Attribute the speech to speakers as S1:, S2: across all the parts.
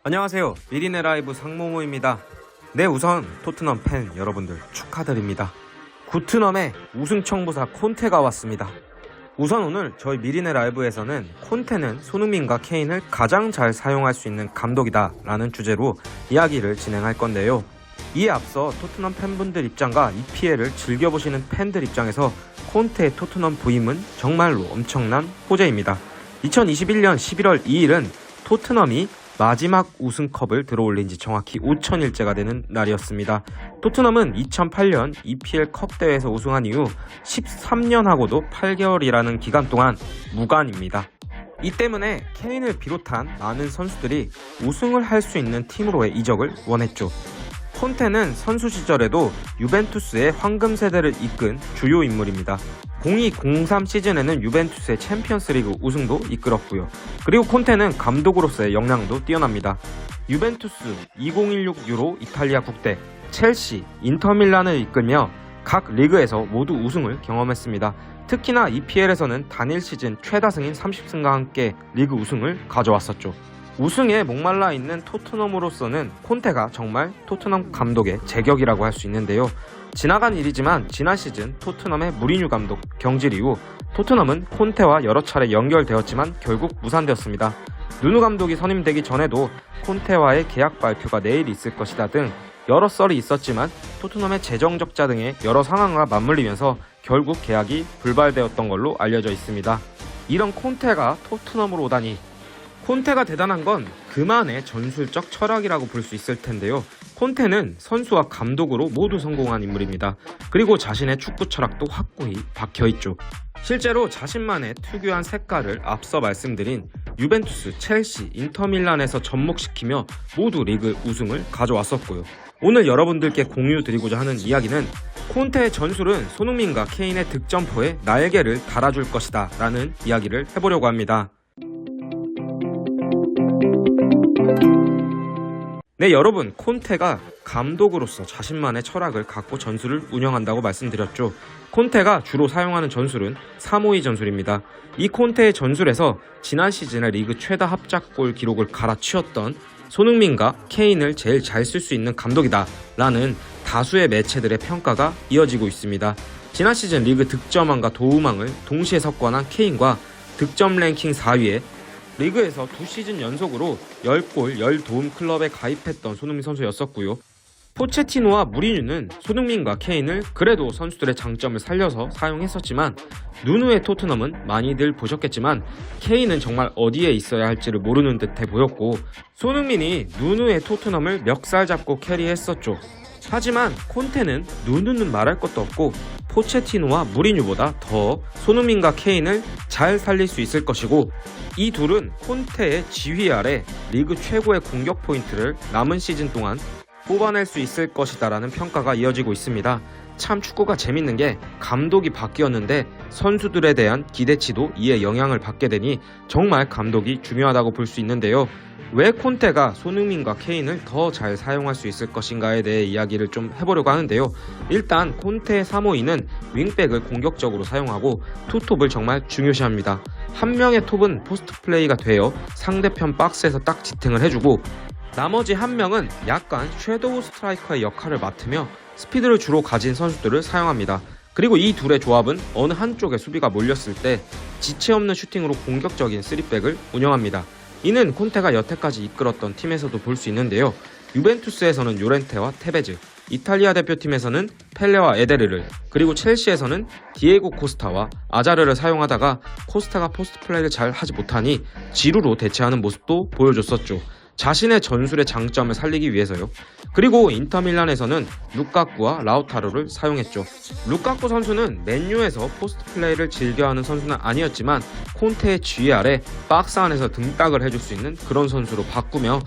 S1: 안녕하세요. 미리네 라이브 상모모입니다. 네, 우선 토트넘 팬 여러분들 축하드립니다. 구트넘의 우승 청부사 콘테가 왔습니다. 우선 오늘 저희 미리네 라이브에서는 콘테는 손흥민과 케인을 가장 잘 사용할 수 있는 감독이다 라는 주제로 이야기를 진행할 건데요. 이에 앞서 토트넘 팬분들 입장과 EPL을 즐겨보시는 팬들 입장에서 콘테의 토트넘 부임은 정말로 엄청난 호재입니다. 2021년 11월 2일은 토트넘이 마지막 우승컵을 들어올린 지 정확히 5000일째가 되는 날이었습니다. 토트넘은 2008년 EPL 컵 대회에서 우승한 이후 13년하고도 8개월이라는 기간 동안 무관입니다. 이 때문에 케인을 비롯한 많은 선수들이 우승을 할 수 있는 팀으로의 이적을 원했죠. 콘테는 선수 시절에도 유벤투스의 황금 세대를 이끈 주요 인물입니다. 02-03 시즌에는 유벤투스의 챔피언스리그 우승도 이끌었고요. 그리고 콘테는 감독으로서의 역량도 뛰어납니다. 유벤투스, 2016 유로 이탈리아 국대, 첼시, 인터밀란을 이끌며 각 리그에서 모두 우승을 경험했습니다. 특히나 EPL에서는 단일 시즌 최다 승인 30승과 함께 리그 우승을 가져왔었죠. 우승에 목말라 있는 토트넘으로서는 콘테가 정말 토트넘 감독의 제격이라고 할 수 있는데요. 지나간 일이지만 지난 시즌 토트넘의 무리뉴 감독 경질 이후 토트넘은 콘테와 여러 차례 연결되었지만 결국 무산되었습니다. 누누 감독이 선임되기 전에도 콘테와의 계약 발표가 내일 있을 것이다 등 여러 썰이 있었지만 토트넘의 재정 적자 등의 여러 상황과 맞물리면서 결국 계약이 불발되었던 걸로 알려져 있습니다. 이런 콘테가 토트넘으로 오다니, 콘테가 대단한 건 그만의 전술적 철학이라고 볼 수 있을 텐데요. 콘테는 선수와 감독으로 모두 성공한 인물입니다. 그리고 자신의 축구 철학도 확고히 박혀있죠. 실제로 자신만의 특유한 색깔을 앞서 말씀드린 유벤투스, 첼시, 인터밀란에서 접목시키며 모두 리그 우승을 가져왔었고요. 오늘 여러분들께 공유드리고자 하는 이야기는 콘테의 전술은 손흥민과 케인의 득점포에 날개를 달아줄 것이다 라는 이야기를 해보려고 합니다. 네, 여러분, 콘테가 감독으로서 자신만의 철학을 갖고 전술을 운영한다고 말씀드렸죠. 콘테가 주로 사용하는 전술은 3-5-2 전술입니다. 이 콘테의 전술에서 지난 시즌에 리그 최다 합작골 기록을 갈아치웠던 손흥민과 케인을 제일 잘 쓸 수 있는 감독이다 라는 다수의 매체들의 평가가 이어지고 있습니다. 지난 시즌 리그 득점왕과 도움왕을 동시에 석권한 케인과 득점 랭킹 4위에 리그에서 2시즌 연속으로 10골 10도움 클럽에 가입했던 손흥민 선수였었고요. 포체티노와 무리뉴는 손흥민과 케인을 그래도 선수들의 장점을 살려서 사용했었지만 누누의 토트넘은 많이들 보셨겠지만 케인은 정말 어디에 있어야 할지를 모르는 듯해 보였고 손흥민이 누누의 토트넘을 멱살 잡고 캐리했었죠. 하지만 콘테는 누누는 말할 것도 없고 포체티노와 무리뉴보다 더 손흥민과 케인을 잘 살릴 수 있을 것이고 이 둘은 콘테의 지휘 아래 리그 최고의 공격 포인트를 남은 시즌 동안 뽑아낼 수 있을 것이다 라는 평가가 이어지고 있습니다. 참 축구가 재밌는 게 감독이 바뀌었는데 선수들에 대한 기대치도 이에 영향을 받게 되니 정말 감독이 중요하다고 볼 수 있는데요. 왜 콘테가 손흥민과 케인을 더 잘 사용할 수 있을 것인가에 대해 이야기를 좀 해보려고 하는데요. 일단 콘테의 3-5-2는 윙백을 공격적으로 사용하고 투톱을 정말 중요시합니다. 한 명의 톱은 포스트 플레이가 되어 상대편 박스에서 딱 지탱을 해주고 나머지 한 명은 약간 섀도우 스트라이커의 역할을 맡으며 스피드를 주로 가진 선수들을 사용합니다. 그리고 이 둘의 조합은 어느 한쪽에 수비가 몰렸을 때 지체 없는 슈팅으로 공격적인 3백을 운영합니다. 이는 콘테가 여태까지 이끌었던 팀에서도 볼 수 있는데요. 유벤투스에서는 요렌테와 테베즈, 이탈리아 대표팀에서는 펠레와 에데르를, 그리고 첼시에서는 디에고 코스타와 아자르를 사용하다가 코스타가 포스트 플레이를 잘 하지 못하니 지루로 대체하는 모습도 보여줬었죠. 자신의 전술의 장점을 살리기 위해서요. 그리고 인터밀란에서는 루카쿠와 라우타로를 사용했죠. 루카쿠 선수는 맨유에서 포스트 플레이를 즐겨하는 선수는 아니었지만 콘테의 지휘 아래 박스 안에서 등딱을 해줄 수 있는 그런 선수로 바꾸며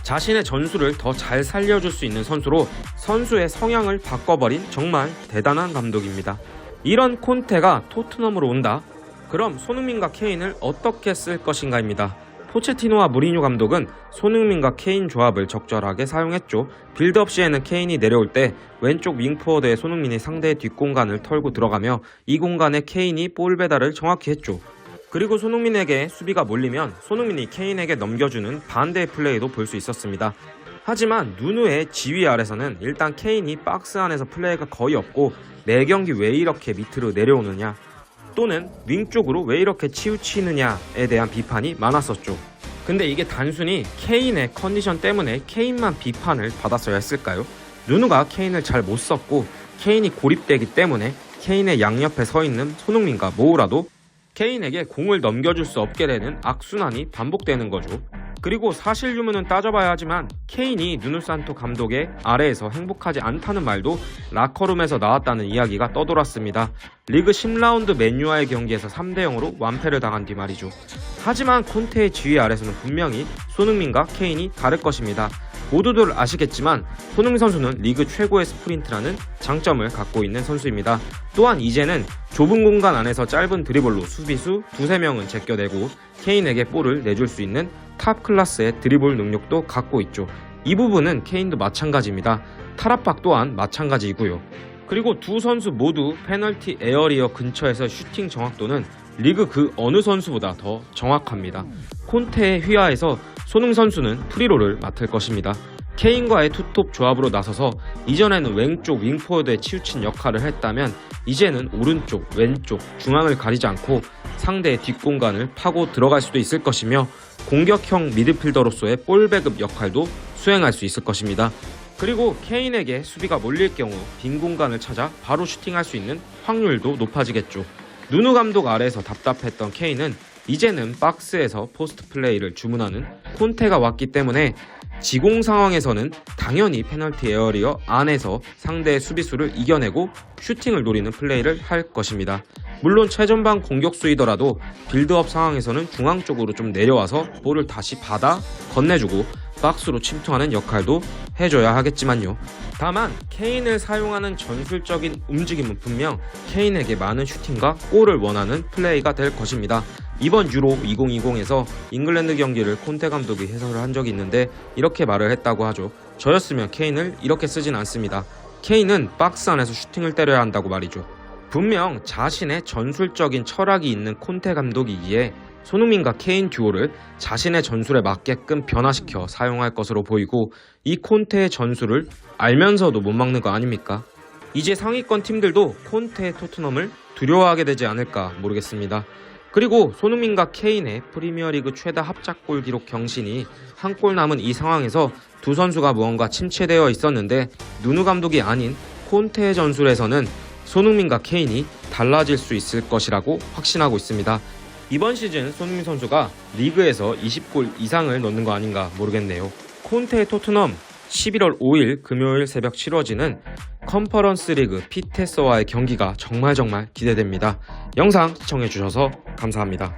S1: 자신의 전술을 더 잘 살려줄 수 있는 선수로 선수의 성향을 바꿔버린 정말 대단한 감독입니다. 이런 콘테가 토트넘으로 온다? 그럼 손흥민과 케인을 어떻게 쓸 것인가입니다. 포체티노와 무리뉴 감독은 손흥민과 케인 조합을 적절하게 사용했죠. 빌드업 시에는 케인이 내려올 때 왼쪽 윙포워드의 손흥민이 상대의 뒷공간을 털고 들어가며 이 공간에 케인이 볼 배달을 정확히 했죠. 그리고 손흥민에게 수비가 몰리면 손흥민이 케인에게 넘겨주는 반대의 플레이도 볼 수 있었습니다. 하지만 누누의 지휘 아래서는 일단 케인이 박스 안에서 플레이가 거의 없고 매 경기 왜 이렇게 밑으로 내려오느냐 또는 윙 쪽으로 왜 이렇게 치우치느냐에 대한 비판이 많았었죠. 근데 이게 단순히 케인의 컨디션 때문에 케인만 비판을 받았어야 했을까요? 누누가 케인을 잘 못 썼고 케인이 고립되기 때문에 케인의 양옆에 서 있는 손흥민과 모우라도 케인에게 공을 넘겨줄 수 없게 되는 악순환이 반복되는 거죠. 그리고 사실 유무는 따져봐야 하지만 케인이 누누 산토 감독의 아래에서 행복하지 않다는 말도 라커룸에서 나왔다는 이야기가 떠돌았습니다. 리그 10라운드 맨유와의 경기에서 3대0으로 완패를 당한 뒤 말이죠. 하지만 콘테의 지휘 아래서는 분명히 손흥민과 케인이 다를 것입니다. 모두들 아시겠지만 손흥민 선수는 리그 최고의 스프린트라는 장점을 갖고 있는 선수입니다. 또한 이제는 좁은 공간 안에서 짧은 드리블로 수비수 2-3명은 제껴내고 케인에게 볼을 내줄 수 있는 탑 클래스의 드리블 능력도 갖고 있죠. 이 부분은 케인도 마찬가지입니다. 타락박 또한 마찬가지이고요. 그리고 두 선수 모두 페널티 에어리어 근처에서 슈팅 정확도는 리그 그 어느 선수보다 더 정확합니다. 콘테의 휘하에서 손흥민 선수는 프리로를 맡을 것입니다. 케인과의 투톱 조합으로 나서서 이전에는 왼쪽 윙포워드에 치우친 역할을 했다면 이제는 오른쪽, 왼쪽, 중앙을 가리지 않고 상대의 뒷공간을 파고 들어갈 수도 있을 것이며 공격형 미드필더로서의 볼 배급 역할도 수행할 수 있을 것입니다. 그리고 케인에게 수비가 몰릴 경우 빈 공간을 찾아 바로 슈팅할 수 있는 확률도 높아지겠죠. 누누 감독 아래에서 답답했던 케인은 이제는 박스에서 포스트 플레이를 주문하는 콘테가 왔기 때문에 지공 상황에서는 당연히 페널티 에어리어 안에서 상대의 수비수를 이겨내고 슈팅을 노리는 플레이를 할 것입니다. 물론 최전방 공격수이더라도 빌드업 상황에서는 중앙 쪽으로 좀 내려와서 볼을 다시 받아 건네주고 박스로 침투하는 역할도 해줘야 하겠지만요. 다만 케인을 사용하는 전술적인 움직임은 분명 케인에게 많은 슈팅과 골을 원하는 플레이가 될 것입니다. 이번 유로 2020에서 잉글랜드 경기를 콘테 감독이 해설을 한 적이 있는데 이렇게 말을 했다고 하죠. 저였으면 케인을 이렇게 쓰진 않습니다. 케인은 박스 안에서 슈팅을 때려야 한다고 말이죠. 분명 자신의 전술적인 철학이 있는 콘테 감독이기에 손흥민과 케인 듀오를 자신의 전술에 맞게끔 변화시켜 사용할 것으로 보이고 이 콘테의 전술을 알면서도 못 막는 거 아닙니까? 이제 상위권 팀들도 콘테의 토트넘을 두려워하게 되지 않을까 모르겠습니다. 그리고 손흥민과 케인의 프리미어리그 최다 합작골 기록 경신이 한 골 남은 이 상황에서 두 선수가 무언가 침체되어 있었는데 누누 감독이 아닌 콘테의 전술에서는 손흥민과 케인이 달라질 수 있을 것이라고 확신하고 있습니다. 이번 시즌 손흥민 선수가 리그에서 20골 이상을 넣는 거 아닌가 모르겠네요. 콘테의 토트넘 11월 5일 금요일 새벽 치러지는 컨퍼런스 리그 피테스와의 경기가 정말 기대됩니다. 영상 시청해주셔서 감사합니다.